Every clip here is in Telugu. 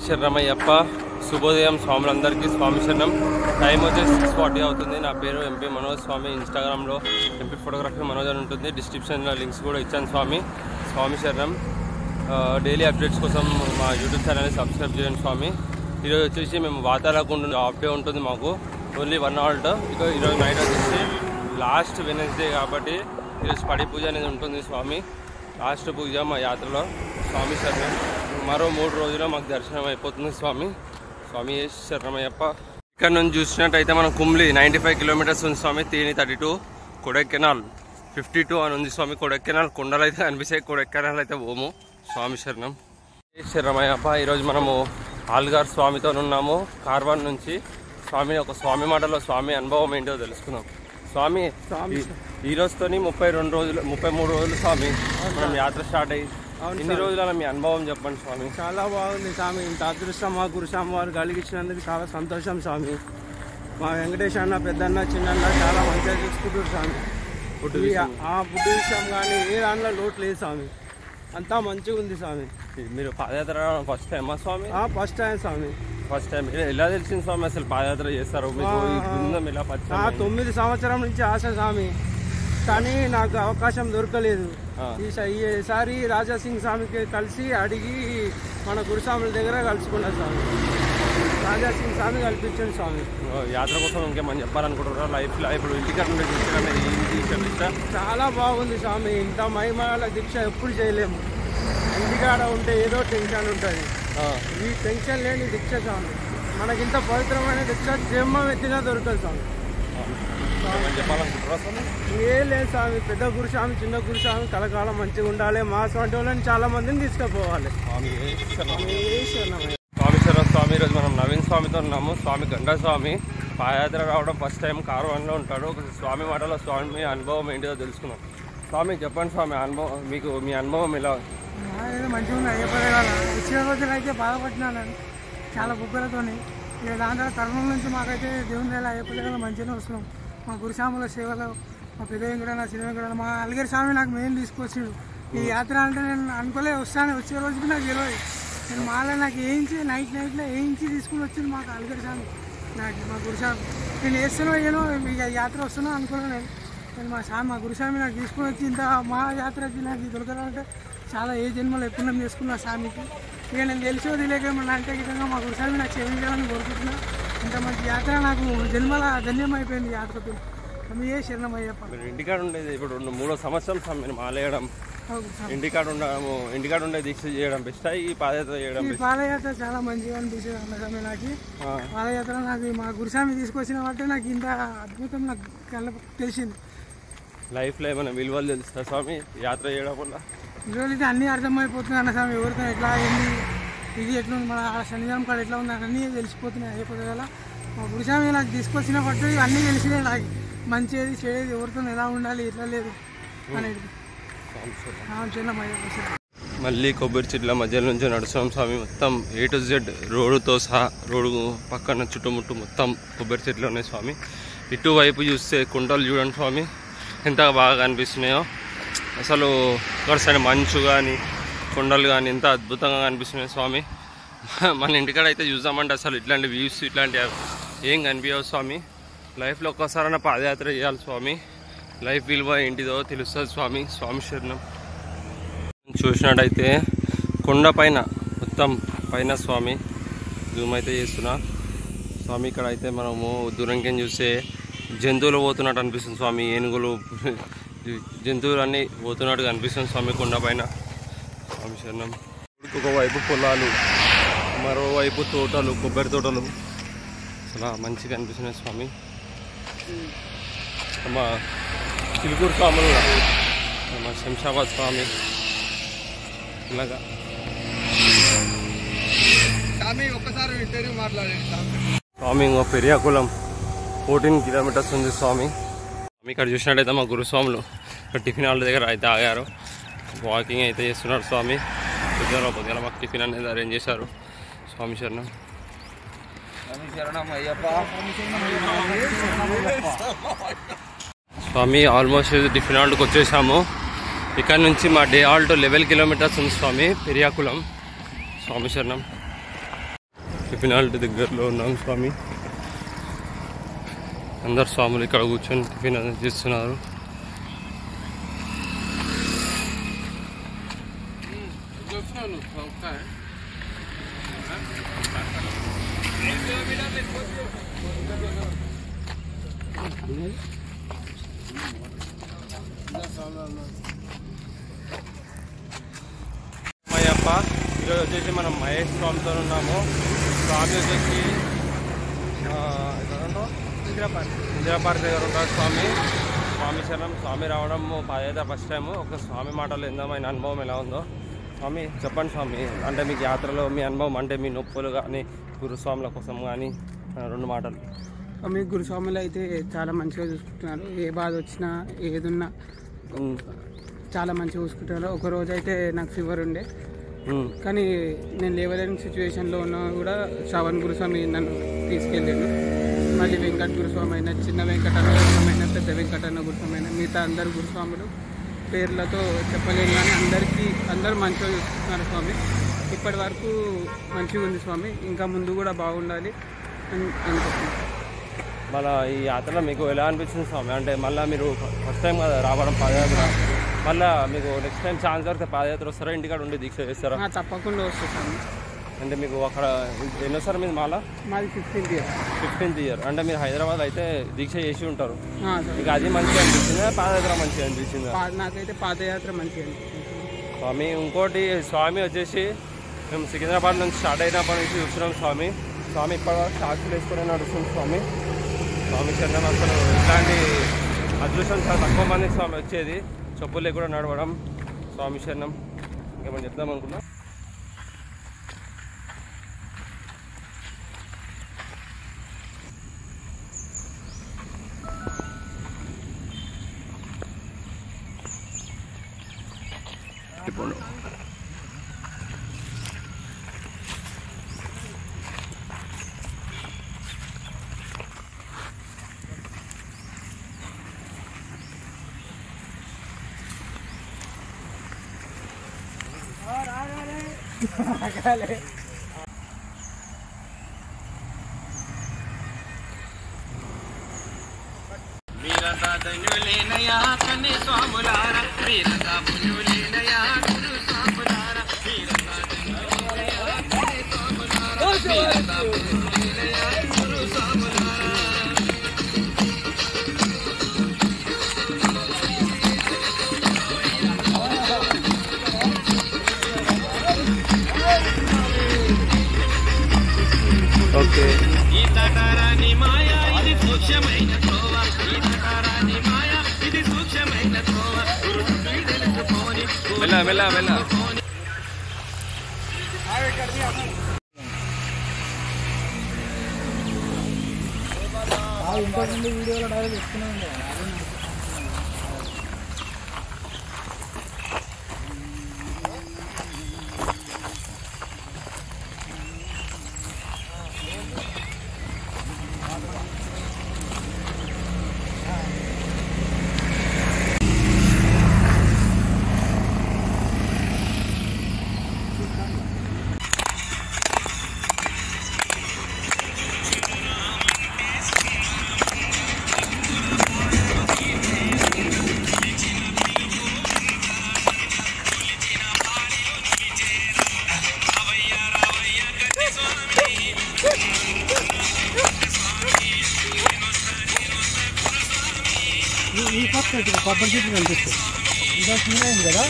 శరణమయ్యప్ప. శుభోదయం స్వాములందరికీ. స్వామి శరణం. టైం వచ్చేసి 6:40 అవుతుంది. నా పేరు ఎంపీ మనోజ్. స్వామి ఇన్స్టాగ్రామ్లో ఎంపీ ఫోటోగ్రఫీ మనోజ్ అని ఉంటుంది. డిస్క్రిప్షన్లో లింక్స్ కూడా ఇచ్చాను. స్వామి శరణం. డైలీ అప్డేట్స్ కోసం మా యూట్యూబ్ ఛానల్ని సబ్స్క్రైబ్ చేయండి స్వామి. ఈరోజు వచ్చేసి మేము వాతావరణం హాఫ్ డే ఉంటుంది మాకు, ఓన్లీ 1 hour. ఇక ఈరోజు నైట్ వచ్చేసి లాస్ట్ వెనస్డే కాబట్టి ఈరోజు పడి పూజ అనేది ఉంటుంది స్వామి. లాస్ట్ పూజ మా యాత్రలో. స్వామి శరణం. మరో 3 రోజుల్లో మాకు దర్శనం అయిపోతుంది స్వామి. స్వామి శరణమయ్యప్ప. ఇక్కడ నుంచి చూసినట్టయితే మనం కుమ్లి 95 kilometers ఉంది స్వామి. తేని 32, కొడైకెనాల్ 52 అని ఉంది స్వామి. కొడైకెనాల్ కొండలు అయితే కనిపిస్తాయి, కొడైకెనాల్ అయితే పోము. స్వామి శరణం. శరణమయ్యప్ప. ఈరోజు మనము ఆల్గార్ స్వామితో ఉన్నాము. కార్వాన్ నుంచి ఒక స్వామి మాటలో స్వామి అనుభవం ఏంటో తెలుసుకుందాం. స్వామి ఈ రోజుతోని 33 రోజులు స్వామి మనం యాత్ర స్టార్ట్ అయ్యి. ఇన్ని రోజుల మీ అనుభవం చెప్పండి స్వామి. చాలా బాగుంది స్వామి. ఇంత అదృష్టం మా గురుస్వామి వారు కలిగించినందుకు చాలా సంతోషం స్వామి. మా వెంకటేష్ అన్న, పెద్దన్న, చిన్నన్న చాలా మంచిగా చూసుకుంటారు స్వామి. ఫుడ్ విషయం కానీ ఏ దాంట్లో లోటు లేదు స్వామి. అంతా మంచిగా ఉంది స్వామి. మీరు పాదయాత్ర ఫస్ట్ టైమా స్వామి? ఫస్ట్ టైం స్వామి. First time. ఎలా తెలిసింది స్వామి అసలు పాదయాత్ర చేస్తారు? మీకు ఇలా 9 సంవత్సరం నుంచి ఆశ స్వామి, కానీ నాకు అవకాశం దొరకలేదు. ఈసారి రాజాసింగ్ స్వామికి కలిసి అడిగి మన గురుస్వాముల దగ్గర కలుసుకున్నా స్వామి. రాజాసింగ్ స్వామి కల్పించండి స్వామి. యాత్ర కోసం ఇంకేమని చెప్పాలనుకుంటున్నారా లైఫ్లో? ఇప్పుడు ఇంటికాడ దీక్ష చాలా బాగుంది స్వామి. ఇంత మహిమల దీక్ష ఎప్పుడు చేయలేము. ఇంటికాడ ఉంటే ఏదో టెన్షన్ ఉంటుంది. ఈ టెన్షన్ లేని దీక్ష స్వామి. మనకింత పవిత్రమైన దీక్ష జన్మం ఎత్తినా దొరకదు స్వామి. ఏం లేదు స్వామి. పెద్ద గురుస్వామి, చిన్న గురుస్వామి కలకాలం మంచిగా ఉండాలి. మా స్వామి వాళ్ళని చాలా మందిని తీసుకుపోవాలి. స్వామి శరణం. స్వామి ఈరోజు మనం నవీన్ స్వామితో ఉన్నాము. స్వామి గంగా స్వామి పాదయాత్ర రావడం ఫస్ట్ టైం కార్వాన్లో ఉంటాడు. ఒక స్వామి మాటలో స్వామి అనుభవం ఏంటిదో తెలుసుకున్నాం. స్వామి చెప్పండి స్వామి అనుభవం. మీ అనుభవం ఎలా? మంచిగా ఉంది. వచ్చిన రోజులు అయితే బాధపడుతున్నాను చాలా బుగ్గలతో. ఇక దాంట్లో కర్మం నుంచి మాకైతే దేవుని వేళ అయ్యప్ప మంచిగానే వస్తున్నాం. మా గురుస్వాముల సేవలో మా పెద్ద వెంకటన్న, చిన్న వెంకటన్న, మా అలిగేరి స్వామి నాకు మెయిన్ తీసుకొచ్చాడు. ఈ యాత్ర అంటే నేను అనుకోలే వస్తాను. వచ్చే రోజుకి నాకు తెలియదు. నేను మాలో నాకు నైట్లో వేయించి తీసుకుని వచ్చింది మాకు అలిగేరి స్వామి. నాకు మా గురుస్వామి నేను వేస్తానో ఏనో ఇక యాత్ర వస్తున్నా అనుకోలేదు. నేను మా గురుస్వామి నాకు తీసుకుని వచ్చి ఇంత మా యాత్రకి నాకు దొరకదంటే చాలా ఏ జన్మలో ఎప్పుడు చేసుకున్నా స్వామికి. ఇక నేను తెలిసో తెలియకేమన్నా అంటే విధంగా మా గురుస్వామి నాకు క్షమించాలని కోరుకుంటున్నా. ఇంత మంచి యాత్ర నాకు జన్మల ధన్యం అయిపోయింది యాత్రతో. ఏ శరణమయ్యప్ప. మీరు ఇంటికాడ ఉండేది ఇప్పుడు 3వ సంవత్సరం స్వామి మీరు మాలేయడం. ఇంటికాడ ఉండే దీక్ష చేయడం బెస్టా, ఈ పాదయాత్ర చేయడం? ఈ పాదయాత్ర చాలా మంచిగా అనిపిస్తుంది అన్నస్వామి. నాకు పాదయాత్ర నాకు మా గురుస్వామి తీసుకొచ్చిన బట్టే నాకు ఇంత అద్భుతం నాకు తెలిసింది. లైఫ్లో ఏమైనా విలువలు తెలుస్తా స్వామి యాత్ర చేయడం వల్ల? విలువలు అన్నీ అర్థమైపోతున్నాయి అన్నస్వామి. ఎవరితో ఎట్లా అయింది, ఇది ఎట్లా ఉంది, మన శనిజాం కాడ ఎట్లా ఉంది అన్నీ తెలిసిపోతున్నాయి అయిపోతుంది. మా గురుస్వామి నాకు తీసుకొచ్చిన బట్టి అన్నీ తెలిసినాయి నాకు. మంచిది చెడేది, ఎవరితో ఎలా ఉండాలి, ఎట్లా లేదు అనేది. మళ్ళీ కొబ్బరి చెట్ల మధ్య నుంచి నడుస్తాం స్వామి. మొత్తం A to Z రోడ్డుతో సహా, రోడ్డు పక్కన చుట్టుముట్టు మొత్తం కొబ్బరి చెట్లు ఉన్నాయి స్వామి. ఇటువైపు చూస్తే కుంటలు చూడండి స్వామి ఎంత బాగా అనిపిస్తున్నాయో. అసలు ఇక్కడ సరే మంచు కానీ కొండలు కానీ ఎంత అద్భుతంగా కనిపిస్తున్నాయి స్వామి. మన ఇంటికాడ అయితే చూద్దామంటే అసలు ఇట్లాంటి వ్యూస్ ఇట్లాంటి ఏం కనిపించవు స్వామి. లైఫ్లో ఒక్కసారైనా పాదయాత్ర చేయాలి స్వామి. లైఫ్ విలువ ఏంటిదో తెలుస్తుంది స్వామి. స్వామి శరణం. చూసినట్టయితే కొండ పైన మొత్తం పైన స్వామి జూమ్ అయితే చేస్తున్నా స్వామి. ఇక్కడ అయితే మనము దూరంకేం చూస్తే జంతువులు పోతున్నట్టు అనిపిస్తుంది స్వామి. ఏనుగులు, జంతువులు అన్నీ పోతున్నట్టుగా అనిపిస్తుంది స్వామి కొండ పైన. స్వామి శరణం. ఒకవైపు పొలాలు, మరోవైపు తోటలు, కొబ్బరి తోటలు అసలు మంచిగా అనిపిస్తున్నాయి స్వామి. మా చిలుకూరు స్వాములు, మా శంషాబాద్ స్వామి ఇలాగా. స్వామి ఇంకో పెరియాకులం 14 kilometers ఉంది స్వామి. ఇక్కడ చూసినట్టయితే మా గురుస్వాములు టిఫిన్ హాల్ దగ్గర అయితే ఆగారు. వాకింగ్ అయితే చేస్తున్నారు స్వామి. పొద్దున మాకు టిఫిన్ అనేది అరేంజ్ చేశారు. స్వామి శరణం. స్వామి ఆల్మోస్ట్ టిఫిన్ హాల్కి వచ్చేసాము. ఇక్కడ నుంచి మా డే హాల్ట్ 11 kilometers ఉంది స్వామి. పెరియాకులం. స్వామి శరణం. టిఫిన్ హాల్ దగ్గరలో ఉన్నాం స్వామి. అందరు స్వాములు ఇక్కడ కూర్చొని టిఫిన్ అనేది చేస్తున్నారు. అయ్యప్ప ఈరోజు వచ్చేసి మనం మహేష్ స్వామితో ఉన్నాము. స్వామి వచ్చేసి ఇందిరా పార్క్ దగ్గర ఉంటాడు స్వామి. స్వామి శరణం. స్వామి రావడం పాదయాత్ర ఫస్ట్ టైము. ఒక స్వామి మాటలు ఎందామైన అనుభవం ఎలా ఉందో స్వామి చెప్పండి స్వామి. అంటే మీకు యాత్రలో మీ అనుభవం, అంటే మీ నొప్పులు కానీ గురుస్వాముల కోసం కానీ 2 మాటలు. మీ గురుస్వాములు అయితే చాలా మంచిగా చూసుకుంటున్నారు. ఏ బాధ వచ్చినా ఏదున్నా చాలా మంచిగా చూసుకుంటున్నారు. ఒకరోజు అయితే నాకు ఫీవర్ ఉండే, కానీ నేను లేవలేని సిచ్యువేషన్లో ఉన్నా కూడా శ్రవణ్ గురుస్వామి నన్ను తీసుకెళ్ళాను. మళ్ళీ వెంకట గురుస్వామి అయినా, చిన్న వెంకటన్న గురుస్వామి అయినా, పెద్ద వెంకటన్న గురుస్వామి అయినా, మిగతా అందరు గురుస్వాములు పేర్లతో చెప్పలేను, కానీ అందరూ మంచిగా చూసుకుంటున్నారు స్వామి. ఇప్పటి వరకు మంచిగా ఉంది స్వామి. ఇంకా ముందు కూడా బాగుండాలి అని అనుకుంటున్నాను. మళ్ళీ ఈ యాత్రలో మీకు ఎలా అనిపించింది స్వామి? అంటే మళ్ళీ మీరు ఫస్ట్ టైం కదా రావడం పాదయాత్ర, మళ్ళీ మీకు నెక్స్ట్ టైం ఛాన్స్ దొరికితే పాదయాత్ర వస్తారా, ఇంటికాడ ఉండి దీక్ష చేస్తారా? తప్పకుండా వస్తాను. అంటే మీకు అక్కడ ఎన్నోసారి మీది మాది 15th ఇయర్. అంటే మీరు హైదరాబాద్ అయితే దీక్ష చేసి ఉంటారు. మీకు అది మంచిగా అనిపించిందా, పాదయాత్ర మంచిగా అనిపించిందా? నాకైతే పాదయాత్ర మంచిగా అనిపించింది స్వామి. ఇంకోటి స్వామి వచ్చేసి మేము సికింద్రాబాద్ నుంచి స్టార్ట్ అయినప్పటి నుంచి చూస్తున్నాం స్వామి. స్వామి ఇప్పటివరకు సాక్షులు వేసుకొని నడుస్తుంది స్వామి. స్వామి శరణం. అసలు ఇట్లాంటి అదృష్టం చాలా తక్కువ మందికి స్వామి వచ్చేది, చెప్పులే కూడా నడవడం. స్వామి శరణం. ఇంకేమైనా చెప్దాం అనుకున్నా? వీరతా ధన్యులేనయా కన్య స్వాములారా, వీరతా పుణ్యులేనయా గురు స్వాములారా, వీరతా ధన్యులేనయా కన్య స్వాములారా, వీరతా పుణ్యులేనయా గురు స్వాములారా. ఓకే. ఈ తటారాని మాయ ఇది సూక్ష్మమైన త్రోవ, ఈ తటారాని మాయ ఇది సూక్ష్మమైన త్రోవ, గురుడు తెలుసుకొని మెల్ల ఇంతకుముందు వీడియోలో డైరెక్ట్ ఇస్తున్నాను. ఈ పక్క కొబ్బరి చెట్లు కనిపిస్తుంది. ఇంకా చిన్న అయింది కదా,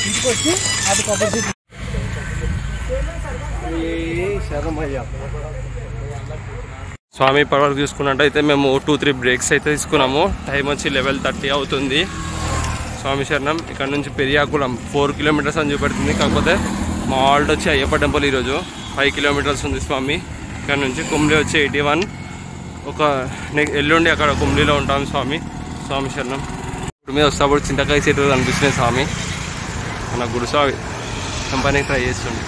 ఇంటికి వచ్చి అది కొబ్బరి చెట్లు. స్వామి ఇప్పటివరకు చూసుకున్నట్టయితే మేము 2-3 బ్రేక్స్ అయితే తీసుకున్నాము. టైం వచ్చి 11:30 అవుతుంది. స్వామి శరణం. ఇక్కడ నుంచి పెరియాకుళం 4 కిలోమీటర్స్ అని చూపెడుతుంది. కాకపోతే మా ఆల్ట్ వచ్చి అయ్యప్ప టెంపుల్ ఈరోజు 5 కిలోమీటర్స్ ఉంది స్వామి. ఇక్కడ నుంచి కుమ్లి వచ్చి 81. ఒక ఎల్లుండి అక్కడ కుమ్లిలో ఉంటాం స్వామి. స్వామి శరణం. ఇప్పుడు మీద వస్తాప్పుడు చింతకాయ చెట్లు కనిపిస్తున్నాయి స్వామి. మన గురుస్వామి కంపెనీకి ట్రై చేస్తుంది.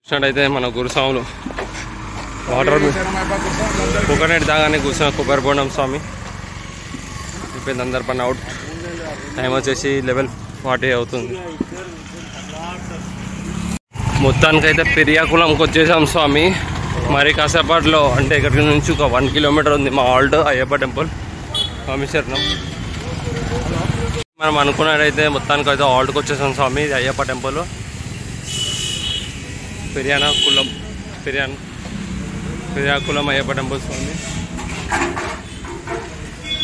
చూసినట్టయితే మన గురుస్వాములు వాటర్ కోకోనట్ దాగానే కూర్చున్న కొబ్బరి బోండం స్వామి. అయిపోయింది అందరి పని అవుట్. టైం వచ్చేసి 11:40 అవుతుంది. మొత్తానికైతే పెరియాకుళంకి వచ్చేసాం స్వామి. మరి కాసేపట్లో అంటే ఇక్కడి నుంచి ఒక 1 కిలోమీటర్ ఉంది మా ఆల్ట్ అయ్యప్ప టెంపుల్. స్వామి శరణం. మనం అనుకున్నట్టయితే మొత్తానికైతే ఆల్ట్కి వచ్చేసాం స్వామి. ఇది అయ్యప్ప టెంపుల్ పెరియాకుళం అయ్యప్ప టెంపుల్ స్వామి.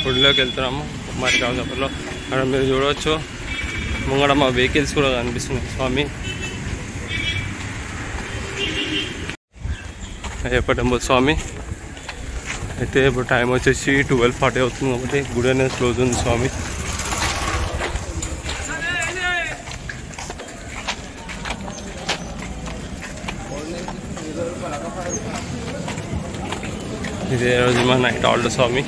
గుడిలోకి వెళ్తున్నాము మరి కాసేపట్లో. అక్కడ మీరు చూడవచ్చు ముంగడ మా వెహికల్స్ కూడా కనిపిస్తున్నాయి స్వామి. అయ్యప్ప టెంపుల్ స్వామి. అయితే ఇప్పుడు టైం వచ్చేసి 12:40 అవుతుంది కాబట్టి గుడి అనేది క్లోజ్ ఉంది స్వామి. ఇదే రోజు మా నైట్ ఆల్ట్ స్వామి.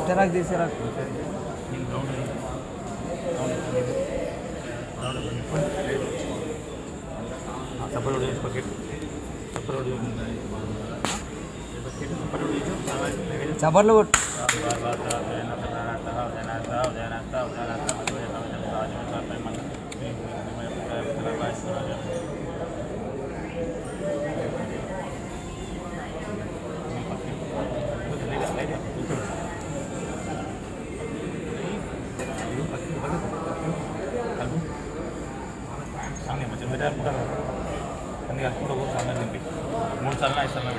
Jarak di jarak. Sabar lu. కలుపుకుంటారు అన్ని కలుపుకుంటూ పోతే అన్నం తింపి 3 సార్లు 5 సార్లు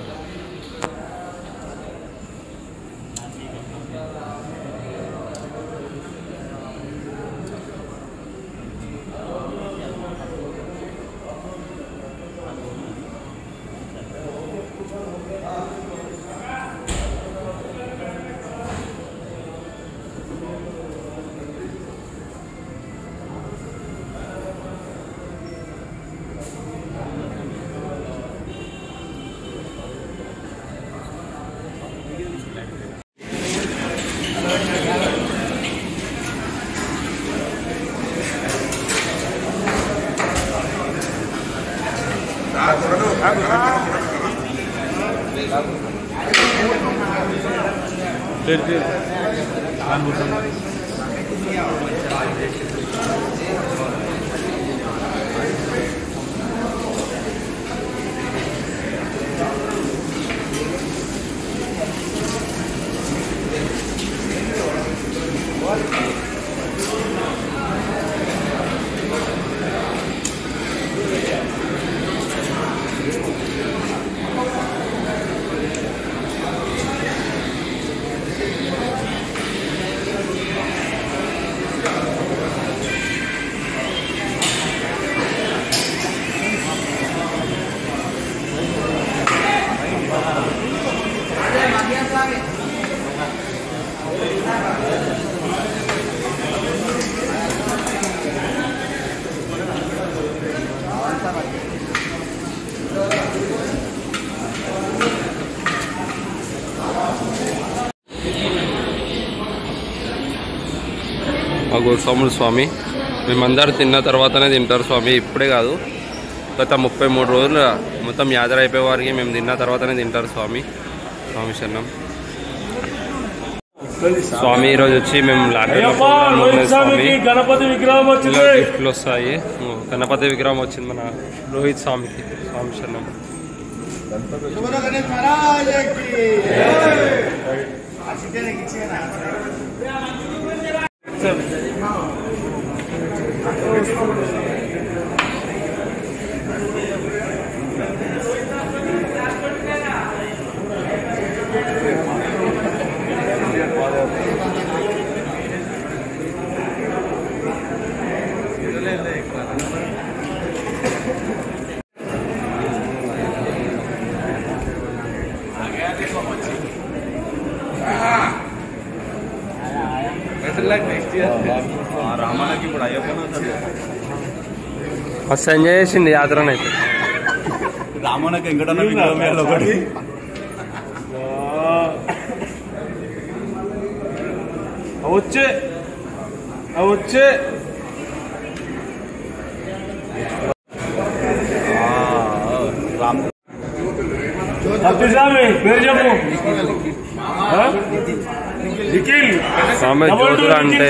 పెట్టి గోస్వాములు స్వామి మేమందరూ తిన్న తర్వాతనే తింటారు స్వామి, ఇప్పుడే కాదు గత 33 రోజులు మొత్తం యాదర అయిపోయే వారికి మేము తిన్న తర్వాతనే తింటారు స్వామి. స్వామి శరణం స్వామి. ఈరోజు వచ్చి మేము స్వామి గణపతి విగ్రహం వచ్చింది, గిఫ్ట్లు వస్తాయి. గణపతి విగ్రహం వచ్చింది మన రోహిత్ స్వామికి. స్వామి శరణం. రామాలకి ఇప్పుడు అయ్యప్ప మస్తు ఎంజాయ్ చేసింది యాత్రనైతే. రామన్నకి వెంకటన్న విగ్రహం ఒకటి వచ్చే పేరు చెప్పు. స్వామి జ్యోతులు అంటే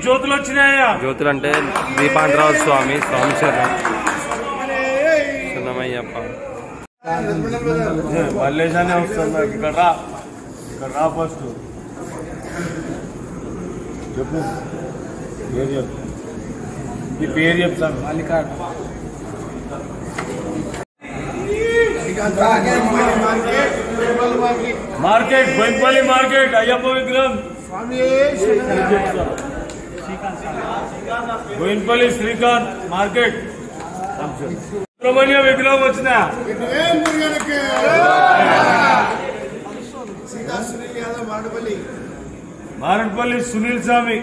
జ్యోతులు వచ్చినాయా? జ్యోతులు అంటే దీపాంతరావు స్వామి. స్వామి శరణం. శరణమయ్యప్ప. మల్లేశానే వస్తుంది. ఇక్కడ రా ఫస్ట్ చెప్పు. పేరు చెప్పు. ఈ పేరు చెప్తాను. మార్కెట్ బొంపల్లి మార్కెట్ అయ్యప్ప విగ్రహం బోయిన్పల్లి శ్రీకాంత్ మార్కెట్ సుబ్రహ్మణ్య విగ్రహం వచ్చిన మారడ్పల్లి సునీల్ స్వామి